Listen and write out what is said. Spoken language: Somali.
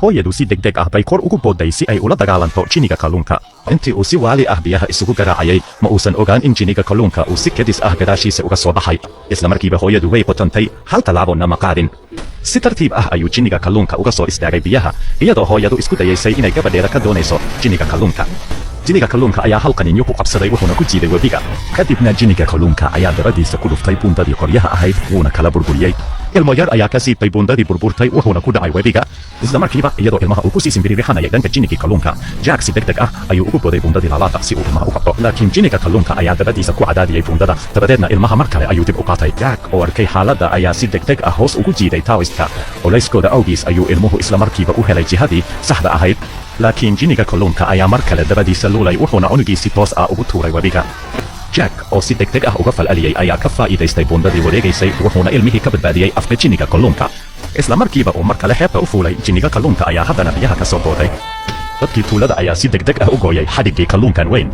hooyadu si degdeg ah bay kor ugu boodday si ay ula dagaalanto jinniga kalluunka intii uu si waali ah biyaha isugu garaacayay ma uusan ogaan in jinniga kalluunka uu si kedis ah gadaashiisa uga soo baxay isla markiiba hooyadu way qotantay hal tallaabona ma qaadin si tartiib ah ayuu jinniga kalluunka uga soo istaagay biyaha iyadoo hooyadu isku dayaysay inay gabadheeda ka doonayso jinniga kalluunka jinniga kalluunka ayaa hal qaniinyo ku qabsaday wuxuuna ku jiiday webiga kadibna jinniga kalluunka ayaa dabadiisa ku dhuftay buundadii qoryaha ahayd wuuna kala burburiyey ilmo yar ayaa ka siibtay buundadii burburtay wuxuuna ku dhacay webiga isla markiiba iyadoo ilmaha uu ku sii simbiriirixanayay dhanka jinnigii kalluunka jack si degdeg ah ayuu ugu boday buundadii labaada si uu ilmaha u qabto laakiin jinniga kalluunka ayaa dabadiisa ku cadaadiyey buundada dabadeedna ilmaha mar kale ayuu dib u qaatay jack oo arkay xaaladda ayaa si degdeg ah hoos ugu jiiday taoistka culayskooda awgiis ayuu ilmuhu isla markiiba u helay jihadii saxda ahayd laakiin jinniga kalluunka ayaa mar kale dabadiisa luulay wuxuuna cunugii si toos ah ugu tuuray webiga jack oo si degdeg ah uga falceliyey ayaa ka faa'iidaystay buundadii wareegaysay wuxuuna ilmihii ka badbaadiyey afka jinniga kalluunka isla markiiba uu mar kale xeebta u fuulay jinniga kalluunka ayaa haddana biyaha ka soo booday dadkii tuulada ayaa si degdeg ah u gooyay xadhiggii kalluunkan weyn